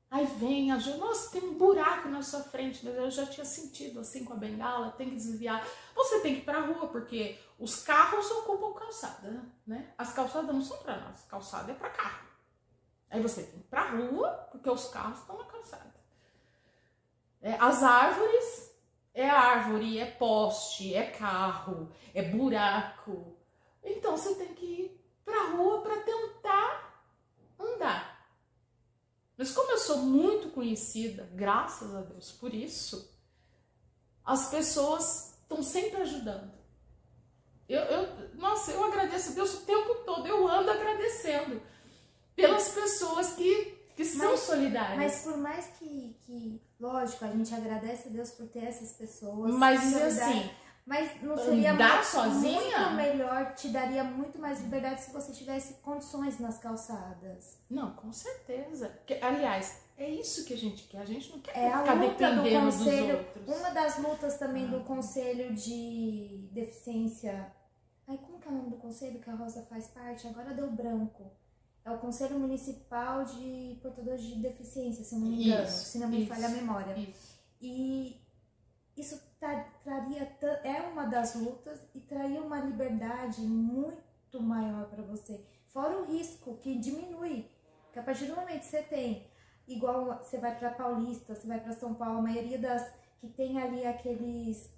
Aí vem, nossa, tem um buraco na sua frente, mas eu já tinha sentido assim com a bengala, tem que desviar. Você tem que ir pra rua, porque os carros ocupam calçada, né? As calçadas não são pra nós, calçada é pra carro. Aí você tem que ir pra rua, porque os carros estão na calçada. As árvores, é árvore, é poste, é carro, é buraco. Então você tem que ir pra rua para tentar andar. Mas como eu sou muito conhecida, graças a Deus por isso, as pessoas estão sempre ajudando. Nossa, eu agradeço a Deus o tempo todo, eu ando agradecendo pelas pessoas que são solidárias. Mas por mais que, lógico, a gente agradece a Deus por ter essas pessoas. Mas assim, mas não seria sozinha? Muito melhor, te daria muito mais liberdade se você tivesse condições nas calçadas. Não, com certeza. Aliás, é isso que a gente quer. A gente não quer ficar dependendo dos outros. Uma das lutas também do Conselho de Deficiência... Ai, como que é o nome do conselho que a Rosa faz parte? Agora deu branco. É o Conselho Municipal de Portadores de Deficiência, se eu não me engano, se não me falha a memória. E isso traria, é uma das lutas e traria uma liberdade muito maior para você. Fora o risco que diminui, que a partir do momento que você tem, igual você vai para Paulista, você vai para São Paulo, a maioria das que tem ali aqueles,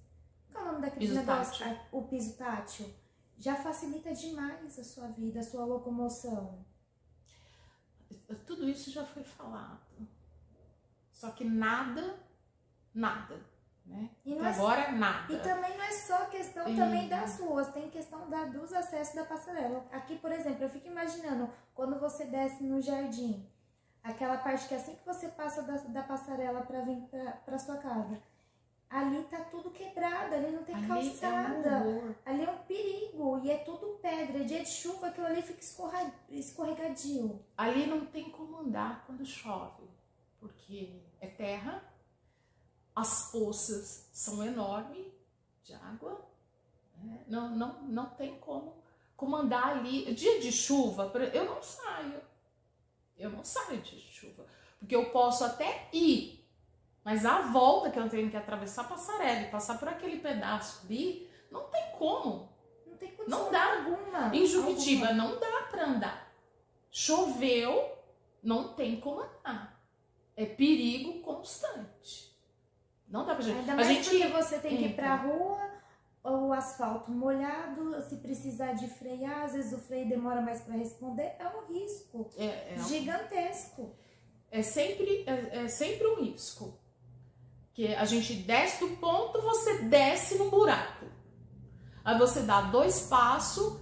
qual é o nome daqueles negócios? O piso tátil, já facilita demais a sua vida, a sua locomoção. Tudo isso já foi falado, só que nada, né? E agora nada. E também não é só questão também das ruas, tem questão dos acessos da passarela. Aqui, por exemplo, eu fico imaginando, quando você desce no jardim, aquela parte que assim que você passa da passarela para vir para sua casa, ali tá tudo quebrado, ali não tem calçada, ali é um perigo, e é tudo pedra, dia de chuva aquilo ali fica escorregadio. Ali não tem como andar quando chove, porque é terra, as poças são enormes de água, né? Não tem como andar ali. Dia de chuva, eu não saio dia de chuva, porque eu posso até ir, mas a volta que eu tenho que atravessar a passarela e passar por aquele pedaço ali, não tem como. Não tem condição não dá. Alguma. Em Juquitiba não dá para andar. Choveu, não tem como andar. É perigo constante. Não dá pra gente. Ainda mais porque você tem que ir pra rua, o asfalto molhado, se precisar de frear, às vezes o freio demora mais para responder, é um risco gigantesco. É sempre um risco. Que a gente desce do ponto, você desce no buraco. Aí você dá 2 passos,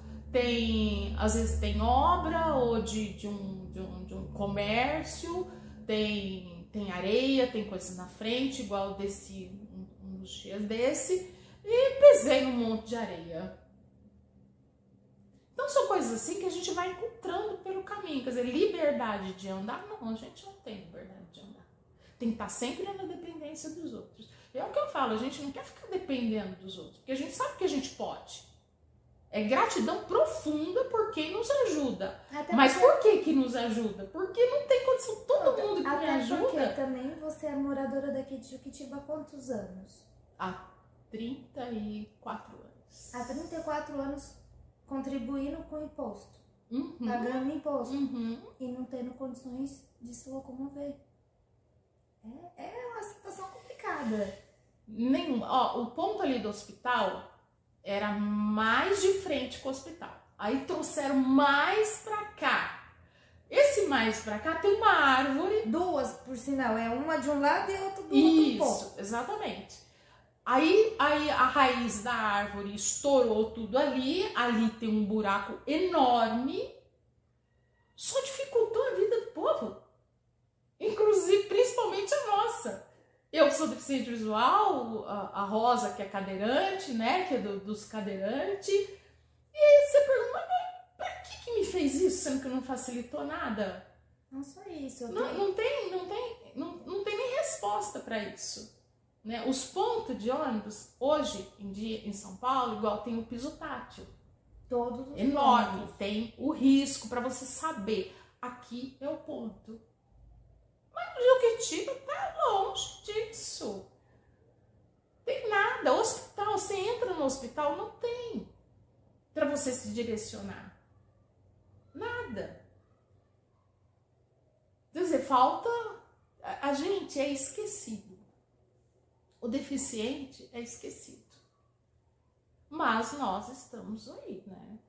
às vezes tem obra ou de um comércio, tem areia, tem coisa na frente, igual uns dias desse, e pisei num monte de areia. Então são coisas assim que a gente vai encontrando pelo caminho. Quer dizer, liberdade de andar, não, a gente não tem liberdade de andar. Tem que estar sempre na dependência dos outros. É o que eu falo, a gente não quer ficar dependendo dos outros, porque a gente sabe que a gente pode. É gratidão profunda por quem nos ajuda. Mas por que nos ajuda? Porque não tem condição, todo mundo que me ajuda. Porque também você é moradora daqui de Juquitiba há quantos anos? Há 34 anos. Há 34 anos contribuindo com imposto, pagando imposto e não tendo condições de se locomover. É uma situação complicada. O ponto ali do hospital era mais de frente com o hospital. Aí trouxeram mais pra cá. Esse mais pra cá tem uma árvore. 2, por sinal. É uma de um lado e outra do outro. Isso, exatamente. Aí a raiz da árvore estourou tudo ali. Ali tem um buraco enorme. Só dificultou a vida do povo. Inclusive, principalmente a nossa. Eu sou deficiente visual, a Rosa, que é cadeirante, né? Que é dos cadeirantes. E aí você pergunta, mas pra que me fez isso, sendo que não facilitou nada? Não só isso. Não tem nem resposta para isso. Né? Os pontos de ônibus, hoje em dia, em São Paulo, igual tem o piso tátil. Todos os enorme. ônibus. Tem o risco para você saber. Aqui é o ponto. Mas o Juquitiba tá longe disso. Tem nada. Hospital, você entra no hospital, não tem para você se direcionar. Nada. Quer dizer, falta... A gente é esquecido. O deficiente é esquecido. Mas nós estamos aí, né?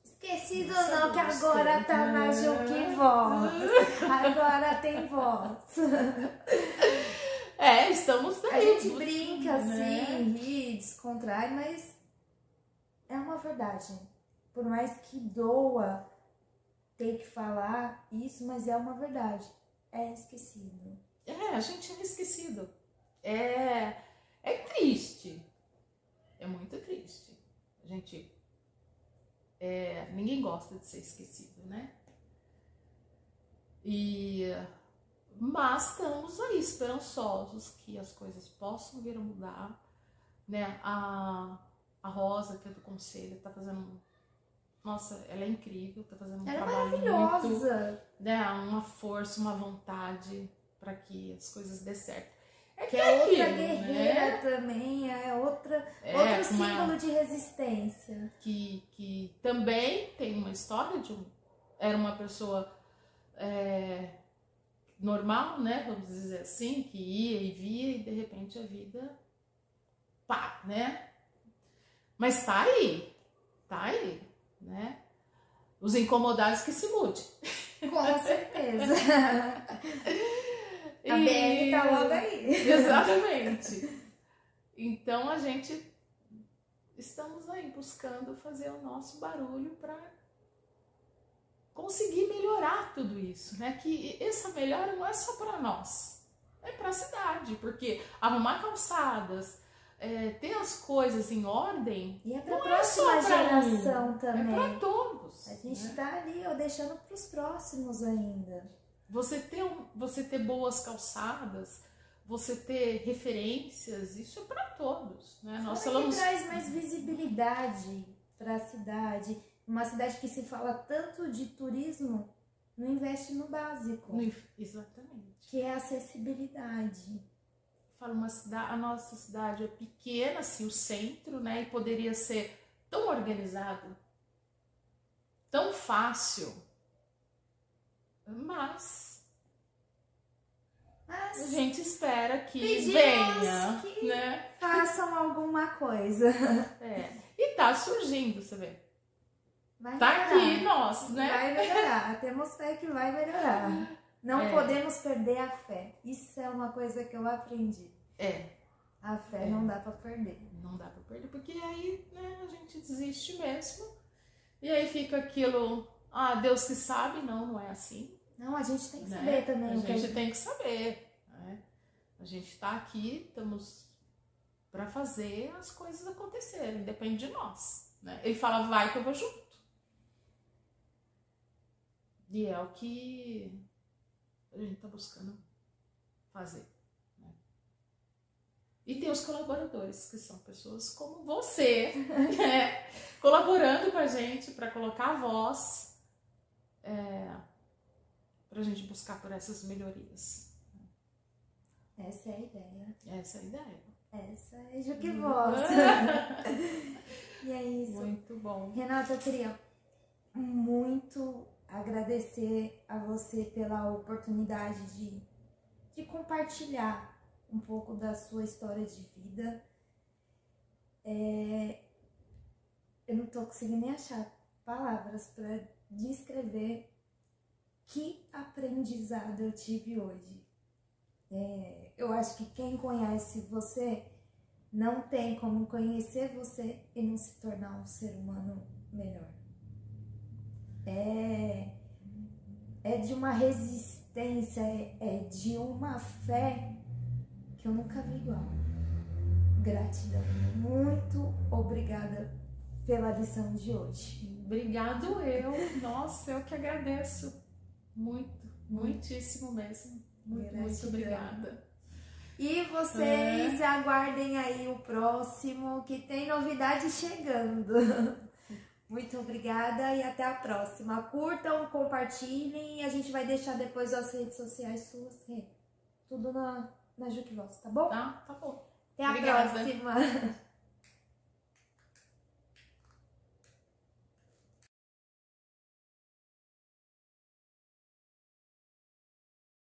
Esquecido não, que agora tá na Juquivoz. Agora tem voz. Estamos aí. A gente brinca assim, ri, descontrai, mas é uma verdade. Por mais que doa ter que falar isso, mas é uma verdade. É esquecido. A gente é esquecido. É triste. É muito triste. A gente... ninguém gosta de ser esquecido, né? Mas estamos aí esperançosos que as coisas possam vir a mudar, né? A Rosa, que é do conselho, tá fazendo... Nossa, ela é incrível, tá fazendo um trabalho maravilhosa. Muito, né? Uma força, uma vontade para que as coisas dê certo. Que é outra guerreira, né? Também, outro símbolo de resistência. Que também tem uma história era uma pessoa normal, né? Vamos dizer assim, que ia e via e de repente a vida pá, né? Mas tá aí, né? Os incomodados que se mude. Com certeza. A BR tá logo aí. Exatamente. Então a gente estamos aí buscando fazer o nosso barulho para conseguir melhorar tudo isso, né? Que essa melhora não é só para nós, é para a cidade, porque arrumar calçadas, ter as coisas em ordem, e é para a próxima geração também. É para todos. A gente tá ali, deixando para os próximos ainda. Você ter boas calçadas, você ter referências, isso é para todos, né? Nós falamos... que traz mais visibilidade para a cidade. Uma cidade que se fala tanto de turismo, não investe no básico. Exatamente. Que é a acessibilidade. A nossa cidade é pequena, assim, o centro, né? E poderia ser tão organizado, tão fácil. Mas a gente espera que venha, que né? façam alguma coisa. E tá surgindo, você vê. Vai tá melhorar. Aqui nós, né? Vai melhorar. Temos fé que vai melhorar. Não podemos perder a fé. Isso é uma coisa que eu aprendi. A fé não dá pra perder. Não dá pra perder, porque aí, né, a gente desiste mesmo. E aí fica aquilo, Deus que sabe, não é assim. Não, a gente tem que Né? saber também. A gente tem que saber. Né? A gente tá aqui, estamos pra fazer as coisas acontecerem, depende de nós. Né? Ele fala, vai que eu vou junto. E é o que a gente tá buscando fazer. Né? E tem os colaboradores, que são pessoas como você, né? Colaborando com a gente para colocar a voz, pra gente buscar por essas melhorias. Essa é a ideia. Essa é a ideia. Essa é Juquevoz. E é isso. Muito bom. Renata, eu queria muito agradecer a você pela oportunidade de compartilhar um pouco da sua história de vida. Eu não tô conseguindo nem achar palavras para descrever que aprendizado eu tive hoje. Eu acho que quem conhece você não tem como conhecer você e não se tornar um ser humano melhor. É de uma resistência, é de uma fé que eu nunca vi igual. Gratidão. Muito obrigada pela lição de hoje. Obrigado eu. Nossa, eu que agradeço. Muito, muitíssimo mesmo. Muito obrigada. E vocês aguardem aí o próximo, que tem novidade chegando. Muito obrigada e até a próxima. Curtam, compartilhem e a gente vai deixar depois as redes sociais suas. Tudo na Juquevoz, tá bom? Tá bom. Até a Obrigada. próxima.